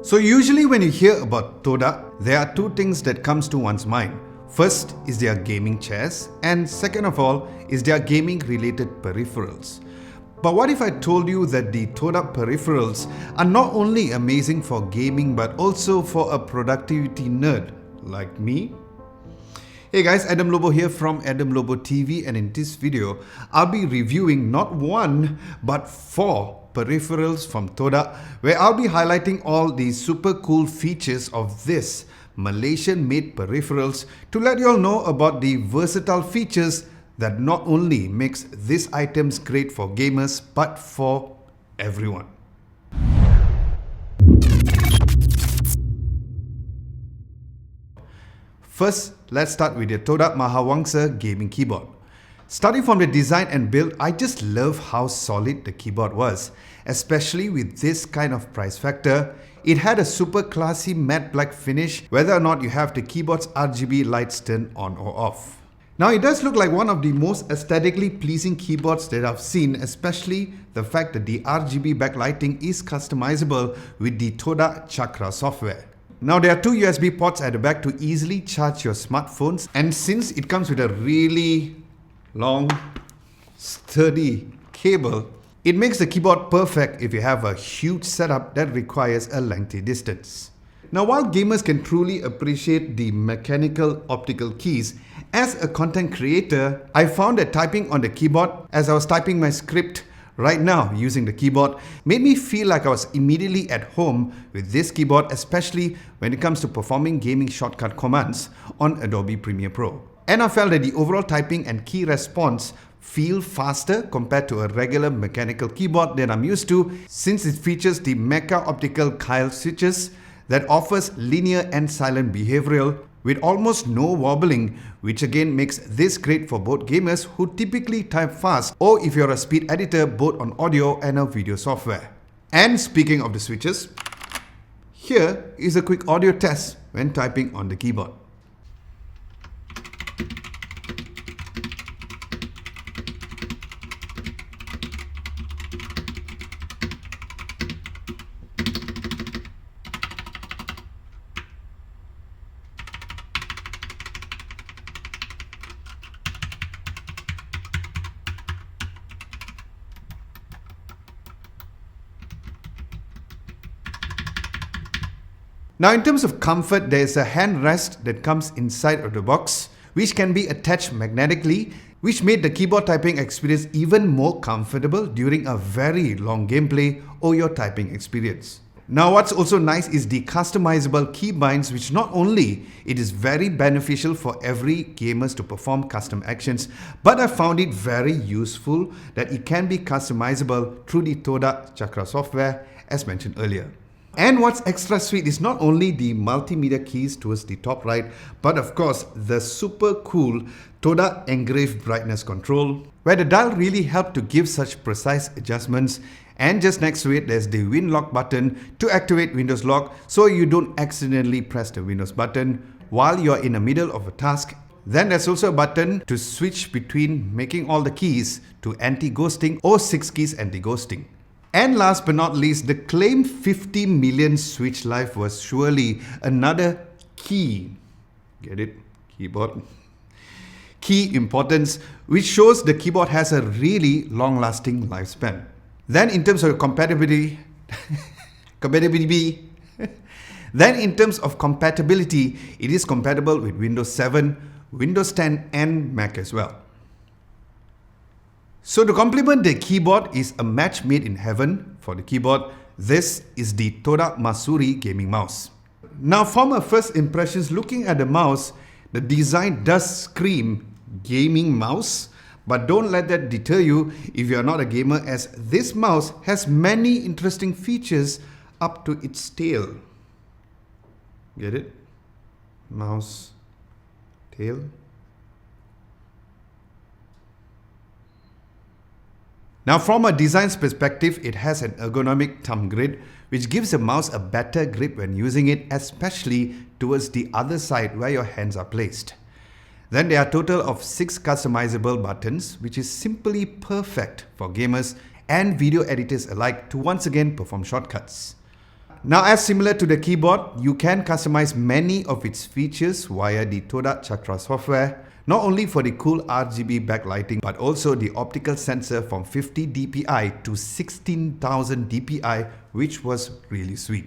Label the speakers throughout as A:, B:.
A: So usually when you hear about Todak, there are two things that comes to one's mind. First is their gaming chairs, and second of all is their gaming related peripherals. But what if I told you that the Todak Peripherals are not only amazing for gaming but also for a productivity nerd like me? Hey guys, Adam Lobo here from Adam Lobo TV, and in this video I'll be reviewing not one but 4 peripherals from Todak, where I'll be highlighting all the super cool features of this Malaysian made peripherals to let you all know about the versatile features that not only makes these items great for gamers but for everyone. First, let's start with the Todak Mahawangsa gaming keyboard. Starting from the design and build, I just love how solid the keyboard was, especially with this kind of price factor. It had a super classy matte black finish, whether or not you have the keyboard's RGB lights turned on or off. Now it does look like one of the most aesthetically pleasing keyboards that I've seen, especially the fact that the RGB backlighting is customizable with the Todak Chakra software. Now there are 2 USB ports at the back to easily charge your smartphones, and since it comes with a really long, sturdy cable, it makes the keyboard perfect if you have a huge setup that requires a lengthy distance. Now while gamers can truly appreciate the mechanical optical keys, as a content creator, I found that typing on the keyboard as I was typing my script right now using the keyboard made me feel like I was immediately at home with this keyboard, especially when it comes to performing gaming shortcut commands on Adobe Premiere Pro. And I felt that the overall typing and key response feel faster compared to a regular mechanical keyboard that I'm used to, since it features the Mecha Optical Keil switches that offers linear and silent behavioral with almost no wobbling, which again makes this great for both gamers who typically type fast or if you're a speed editor both on audio and a video software. And speaking of the switches, here is a quick audio test when typing on the keyboard. Now in terms of comfort, there is a hand rest that comes inside of the box, which can be attached magnetically, which made the keyboard typing experience even more comfortable during a very long gameplay or your typing experience. Now what's also nice is the customizable keybinds, which not only it is very beneficial for every gamers to perform custom actions, but I found it very useful that it can be customizable through the Todak Chakra software as mentioned earlier. And what's extra sweet is not only the multimedia keys towards the top right, but of course the super cool Todak engraved brightness control, where the dial really helped to give such precise adjustments. And just next to it there's the Win Lock button to activate Windows Lock so you don't accidentally press the Windows button while you're in the middle of a task. Then there's also a button to switch between making all the keys to anti-ghosting or 6 keys anti-ghosting. And last but not least, the claimed 50 million switch life was surely another key, get it, keyboard, key importance, which shows the keyboard has a really long-lasting lifespan. Then in terms of compatibility, it is compatible with Windows 7, Windows 10 and Mac as well. So to complement the keyboard is a match made in heaven for the keyboard. This is the Todak Mahsuri gaming mouse. Now from my first impressions looking at the mouse, the design does scream gaming mouse, but don't let that deter you if you're not a gamer, as this mouse has many interesting features up to its tail. Get it? Mouse, tail. Now from a design's perspective, it has an ergonomic thumb grid, which gives the mouse a better grip when using it, especially towards the other side where your hands are placed. Then there are a total of 6 customizable buttons, which is simply perfect for gamers and video editors alike to once again perform shortcuts. Now, as similar to the keyboard, you can customize many of its features via the Todak Chakra software, not only for the cool RGB backlighting, but also the optical sensor from 50 dpi to 16,000 dpi, which was really sweet.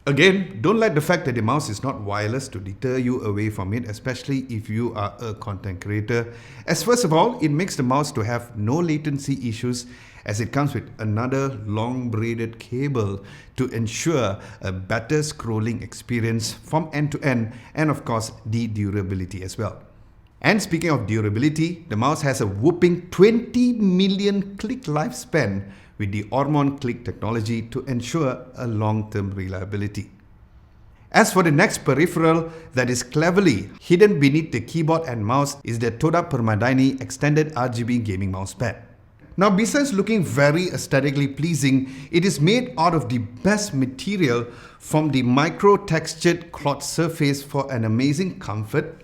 A: Again, don't let the fact that the mouse is not wireless to deter you away from it, especially if you are a content creator. As first of all, it makes the mouse to have no latency issues, as it comes with another long braided cable to ensure a better scrolling experience from end to end, and of course the durability as well. And speaking of durability, the mouse has a whopping 20 million click lifespan with the Hormone Click technology to ensure a long-term reliability. As for the next peripheral that is cleverly hidden beneath the keyboard and mouse is the Todak Permaidani extended RGB gaming mousepad. Now, besides looking very aesthetically pleasing, it is made out of the best material from the micro-textured cloth surface for an amazing comfort.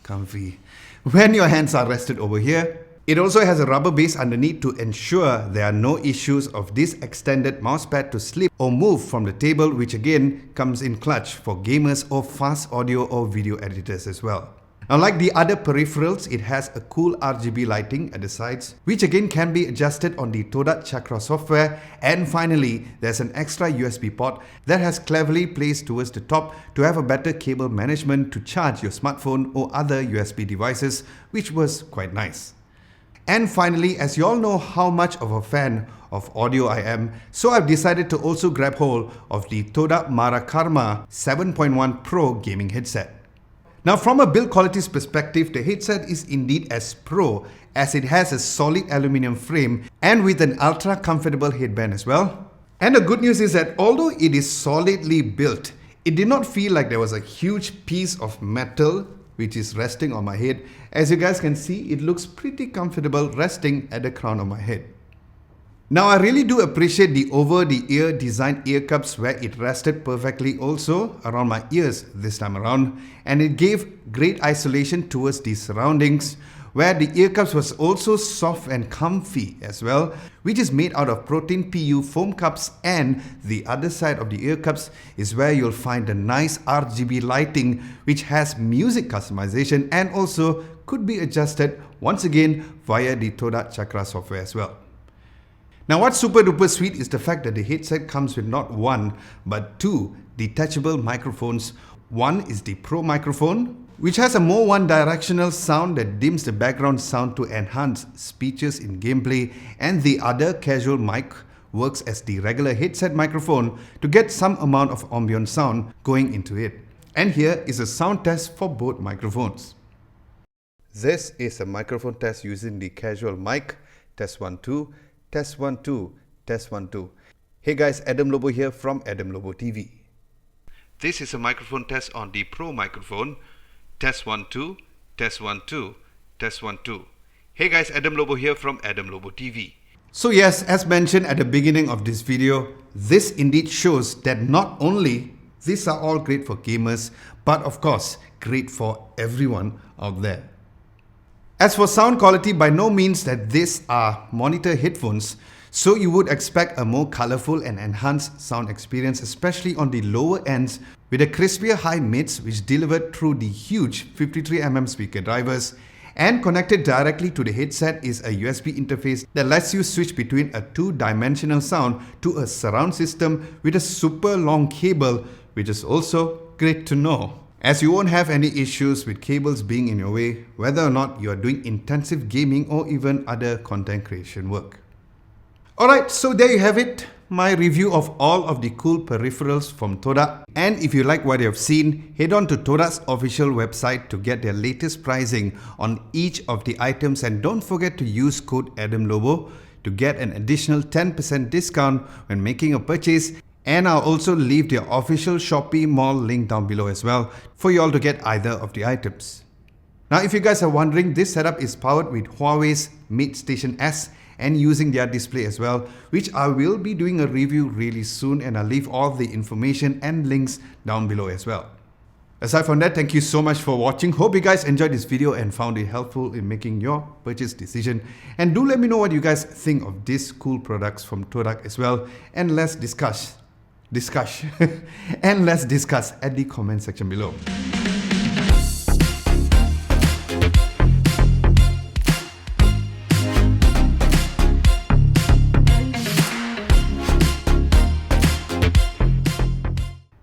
A: Comfy. When your hands are rested over here. It also has a rubber base underneath to ensure there are no issues of this extended mousepad to slip or move from the table, which again comes in clutch for gamers or fast audio or video editors as well. Now, like the other peripherals, it has a cool RGB lighting at the sides, which again can be adjusted on the Todak Chakra software. And finally, there's an extra USB port that has cleverly placed towards the top to have a better cable management to charge your smartphone or other USB devices, which was quite nice. And finally, as you all know how much of a fan of audio I am, so I've decided to also grab hold of the Todak Marakarma 7.1 Pro gaming headset. Now, from a build qualities perspective, the headset is indeed as pro, as it has a solid aluminium frame and with an ultra comfortable headband as well. And the good news is that although it is solidly built, it did not feel like there was a huge piece of metal which is resting on my head. As you guys can see, it looks pretty comfortable resting at the crown of my head. Now, I really do appreciate the over-the-ear design ear cups where it rested perfectly also around my ears this time around, and it gave great isolation towards the surroundings, where the ear cups was also soft and comfy as well, which is made out of protein PU foam cups, and the other side of the ear cups is where you'll find the nice RGB lighting which has music customization and also could be adjusted once again via the Todak Chakra software as well. Now, what's super duper sweet is the fact that the headset comes with not one but two detachable microphones. One is the Pro microphone, which has a more one-directional sound that dims the background sound to enhance speeches in gameplay, and the other casual mic works as the regular headset microphone to get some amount of ambient sound going into it. And here is a sound test for both microphones. This is a microphone test using the casual mic. Test 1 2. Test 1 2, test 1 2. Hey guys, Adam Lobo here from Adam Lobo TV. This is a microphone test on the Pro microphone. Test 1 2, test 1 2, test 1 2. Hey guys, Adam Lobo here from Adam Lobo TV. So yes, as mentioned at the beginning of this video, this indeed shows that not only these are all great for gamers, but of course great for everyone out there. As for sound quality, by no means that these are monitor headphones, so you would expect a more colorful and enhanced sound experience, especially on the lower ends with a crispier high mids which delivered through the huge 53mm speaker drivers, and connected directly to the headset is a USB interface that lets you switch between a two-dimensional sound to a surround system with a super long cable, which is also great to know, as you won't have any issues with cables being in your way, whether or not you are doing intensive gaming or even other content creation work. Alright, so there you have it, my review of all of the cool peripherals from Todak. And if you like what you have seen, head on to Todak's official website to get their latest pricing on each of the items, and don't forget to use code ADAMLOBO to get an additional 10% discount when making a purchase. And I'll also leave their official Shopee mall link down below as well for you all to get either of the items. Now, if you guys are wondering, this setup is powered with Huawei's Mate Station S and using their display as well, which I will be doing a review really soon, and I'll leave all the information and links down below as well. Aside from that, thank you so much for watching. Hope you guys enjoyed this video and found it helpful in making your purchase decision. And do let me know what you guys think of these cool products from Todak as well. And let's discuss and let's discuss at the comment section below.